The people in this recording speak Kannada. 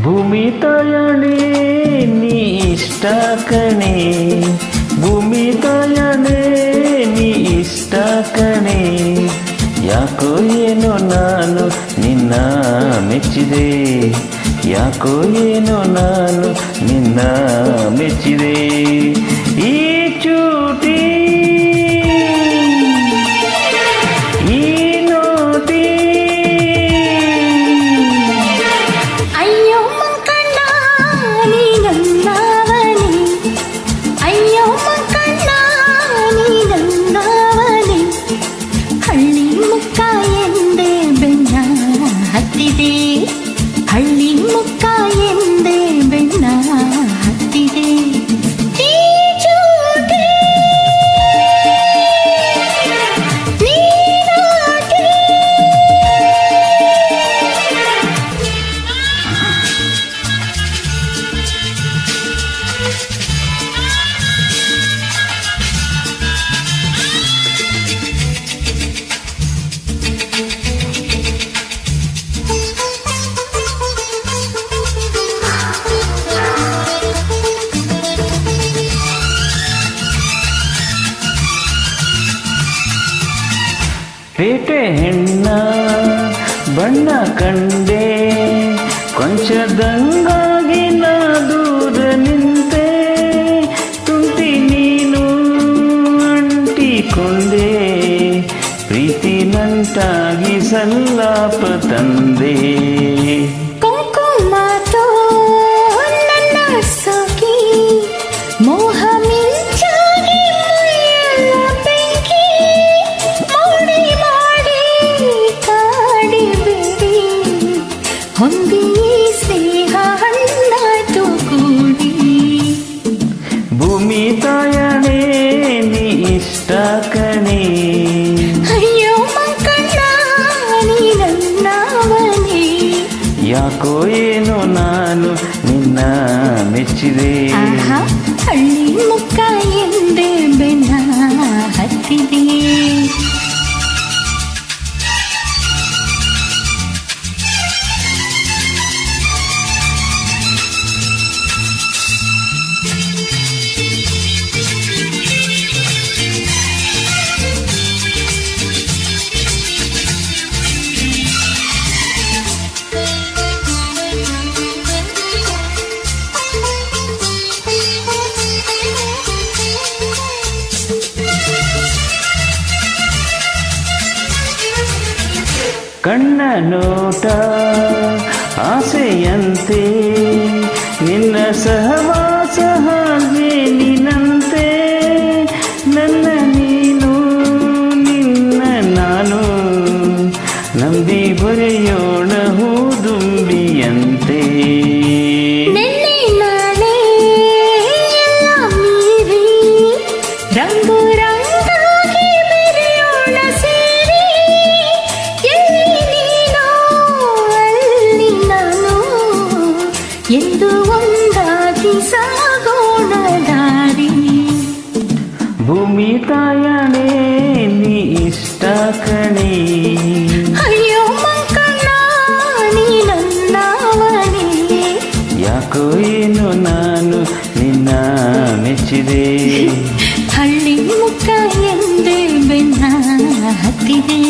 ಭೂಮಿ ತಾಯಣೆ ನೀ ಇಷ್ಟ ಕಣೆ, ಭೂಮಿ ತಾಯಣೆ ನೀ ಇಷ್ಟ ಕಣೆ. ಯಾಕೋ ಏನೋ ನಾನು ನಿನ್ನ ಮೆಚ್ಚಿದೆ, ಯಾಕೋ ಏನೋ ನಾನು ನಿನ್ನ ಮೆಚ್ಚಿದೆ. ಈ ಚೂಟಿ ಈ ನೋಟಿ ಅಯ್ಯೋ ಮಂಕಣ್ಣ ನೀ ನನ್ನವನೇ, ಅಯ್ಯೋ ಮಂಕಣ್ಣ ನೀ ನನ್ನವನೇ. ಹಳ್ಳಿ ಮುಕ್ಕ ಎಂದೇ ಬೆನ್ನ ಹತ್ತಿದೆ, ಹಳ್ಳಿ ಮುಕ್ಕ ಎಂದೇ ಬೆನ್ನ ಹತ್ತಿದೆ. ಪೇಟೆ ಹೆಣ್ಣ ಬಣ್ಣ ಕಂಡೆ, ಕೊಂಚದಂಗಾಗಿ ನಾ ದೂರ ನಿಂತೆ. ತುಂಟಿ ನೀನು ಅಂಟಿಕೊಂಡೆ, ಪ್ರೀತಿ ನಂಟಾಗಿ ಸಲ್ಲಾಪ ತಂದೆ. ಕುಂಕುಮಾತೋ ನನ್ನ ಸೋಕಿ, ಮೋಹ ಮಿಂಚಾಗಿ ಮೈಯೆಲ್ಲ ಬೆಂಕಿ. ಮಾಡಿ ಮಾಡಿ ಕಾಡಿಬೇಡಿ, ಹೊಂದಿ ಸ್ನೇಹ ಹಣ್ಣಾಯ್ತು ಕೂಡಿ. ಭೂಮಿ ತಾಯಣೆ ನೀ ಇಷ್ಟ ಕಣೆ, ಅಯ್ಯೋ ಮಂಕಣ್ಣ ನೀ ನನ್ನವನೇ. ಯಾಕೋ ಏನೋ ನಾನು ನಿನ್ನ ಮೆಚ್ಚಿದೆ. ಆಹಾ, ಹಳ್ಳಿ ಮುಕ್ಕ ಎಂದೇ ಬೆನ್ನ ಹತ್ತಿದೆ. ಕಣ್ಣ ನೋಟ ಆಸೆಯಂತೆ, ನಿನ್ನ ಸಹವಾಸ ಹಾಗೆ ನಿನ್ನಂತೆ. ನನ್ನ ನೀನು ನಿನ್ನ ನಾನು, ನಂಬಿ ಬರೆಯೋಣ ಹೂದುಂಬಿಯಂತೆ. ನೆನ್ನೆ ನಾಳೆ ಎಲ್ಲ ಮೀರಿ ರಂಗು ರಂಗಾಗಿ ಬೆರೆಯೋಣ ಸೇರಿ. ಎಲ್ಲಿ ನೀನು ಅಲ್ಲಿ ನಾನು, ಎಂದು ಒಂದಾಗಿ ಸಾಗೋಣ ದಾರಿ. ಭೂಮಿ ತಾಯಣೆ ನೀ ಇಷ್ಟ ಕಣೆ, ಅಯ್ಯೋ ಮಂಕಣ್ಣ ನೀ ನನ್ನವನೇ. ಯಾಕೋ ಏನು ನಾನು ನಿನ್ನ ಮೆಚ್ಚಿದೆ. ಹಳ್ಳಿ ಮುಕ್ಕ ಎಂದೇ ಬೆನ್ನ ಹತ್ತಿದೆ.